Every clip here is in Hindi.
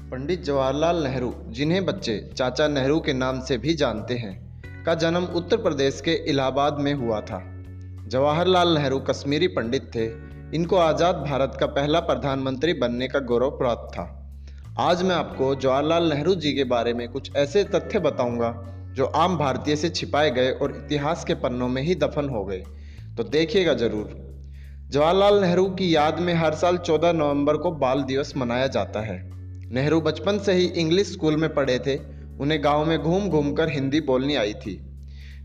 पंडित जवाहरलाल नेहरू, जिन्हें बच्चे चाचा नेहरू के नाम से भी जानते हैं, का जन्म उत्तर प्रदेश के इलाहाबाद में हुआ था। जवाहरलाल नेहरू कश्मीरी पंडित थे। इनको आज़ाद भारत का पहला प्रधानमंत्री बनने का गौरव प्राप्त था। आज मैं आपको जवाहरलाल नेहरू जी के बारे में कुछ ऐसे तथ्य बताऊंगा जो आम भारतीय से छिपाए गए और इतिहास के पन्नों में ही दफन हो गए, तो देखिएगा जरूर। जवाहरलाल नेहरू की याद में हर साल 14 नवंबर को बाल दिवस मनाया जाता है। नेहरू बचपन से ही इंग्लिश स्कूल में पढ़े थे। उन्हें गांव में घूम घूम कर हिंदी बोलनी आई थी।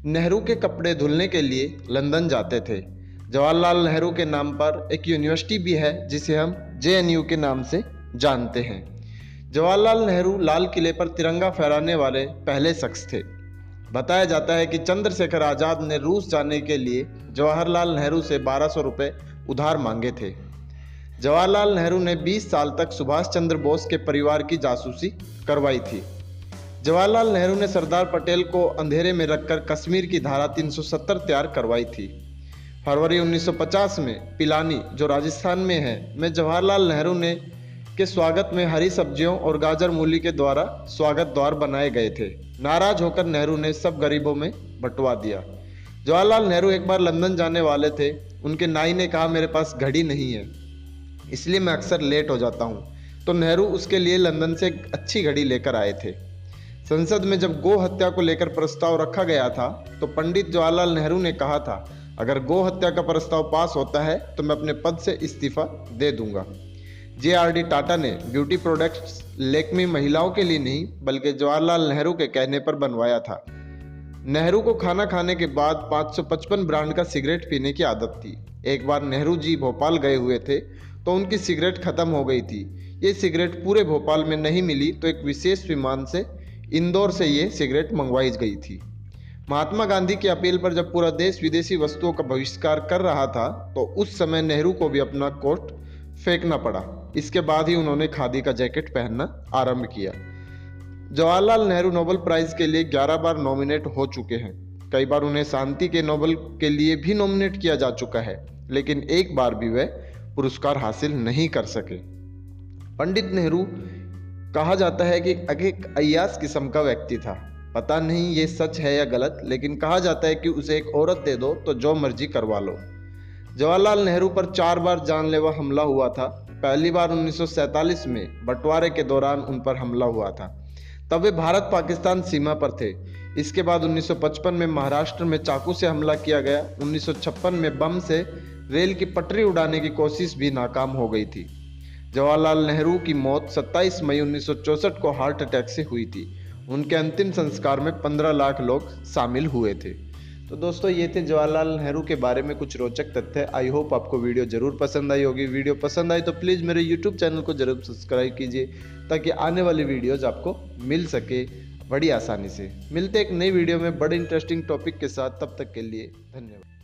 नेहरू के कपड़े धुलने के लिए लंदन जाते थे। जवाहरलाल नेहरू के नाम पर एक यूनिवर्सिटी भी है जिसे हम JNU के नाम से जानते हैं। जवाहरलाल नेहरू लाल किले पर तिरंगा फहराने वाले पहले शख्स थे। बताया जाता है कि चंद्रशेखर आज़ाद ने रूस जाने के लिए जवाहरलाल नेहरू से 1200 रुपये उधार मांगे थे। जवाहरलाल नेहरू ने 20 साल तक सुभाष चंद्र बोस के परिवार की जासूसी करवाई थी। जवाहरलाल नेहरू ने सरदार पटेल को अंधेरे में रखकर कश्मीर की धारा 370 तैयार करवाई थी। फरवरी 1950 में पिलानी, जो राजस्थान में है, में जवाहरलाल नेहरू ने के स्वागत में हरी सब्जियों और गाजर मूली के द्वारा स्वागत द्वार बनाए गए थे। नाराज होकर नेहरू ने सब गरीबों में बंटवा दिया। जवाहरलाल नेहरू एक बार लंदन जाने वाले थे। उनके नाई ने कहा, मेरे पास घड़ी नहीं है, इसलिए मैं अक्सर लेट हो जाता हूँ। तो नेहरू उसके लिए लंदन से एक अच्छी घड़ी लेकर आए थे। संसद में जब गौ हत्या को लेकर प्रस्ताव रखा गया था तो पंडित जवाहरलाल नेहरू ने कहा था, अगर गौ हत्या का प्रस्ताव पास होता है तो मैं अपने पद से इस्तीफा दे दूंगा। JRD टाटा ने ब्यूटी प्रोडक्ट्स लैक्मे महिलाओं के लिए नहीं बल्कि जवाहरलाल नेहरू के कहने पर बनवाया था। नेहरू को खाना खाने के बाद 555 ब्रांड का सिगरेट पीने की आदत थी। एक बार नेहरू जी भोपाल गए हुए थे तो उनकी सिगरेट खत्म हो गई थी। ये सिगरेट पूरे भोपाल में नहीं मिली तो एक विशेष विमान से इंदौर से ये सिगरेट मंगवाई गई थी। महात्मा गांधी की अपील पर जब पूरा देश विदेशी वस्तुओं का बहिष्कार कर रहा था तो उस समय नेहरू को भी अपना कोट फेंकना पड़ा। इसके बाद ही उन्होंने खादी का जैकेट पहनना आरंभ किया। जवाहरलाल नेहरू नोबेल प्राइज के लिए 11 बार नॉमिनेट हो चुके हैं। कई बार उन्हें शांति के नोबेल के लिए भी नॉमिनेट किया जा चुका है, लेकिन एक बार भी वे पुरस्कार हासिल नहीं कर सके। पंडित नेहरू कहा जाता है कि एक अय्याश किस्म का व्यक्ति था। पता नहीं ये सच है या गलत, लेकिन कहा जाता है कि उसे एक औरत दे दो तो जो मर्जी करवा लो। जवाहरलाल नेहरू पर 4 बार जानलेवा हमला हुआ था। पहली बार 1947 में बंटवारे के दौरान उन पर हमला हुआ था, तब वे भारत पाकिस्तान सीमा पर थे। इसके बाद 1955 में महाराष्ट्र में चाकू से हमला किया गया। 1956 में बम से रेल की पटरी उड़ाने की कोशिश भी नाकाम हो गई थी। जवाहरलाल नेहरू की मौत 27 मई 1964 को हार्ट अटैक से हुई थी। उनके अंतिम संस्कार में 15 लाख लोग शामिल हुए थे। तो दोस्तों, ये थे जवाहरलाल नेहरू के बारे में कुछ रोचक तथ्य। आई होप आपको वीडियो जरूर पसंद आई होगी। वीडियो पसंद आई तो प्लीज़ मेरे यूट्यूब चैनल को जरूर सब्सक्राइब कीजिए ताकि आने वाली वीडियोज़ आपको मिल सके बड़ी आसानी से। मिलते एक नई वीडियो में बड़े इंटरेस्टिंग टॉपिक के साथ। तब तक के लिए धन्यवाद।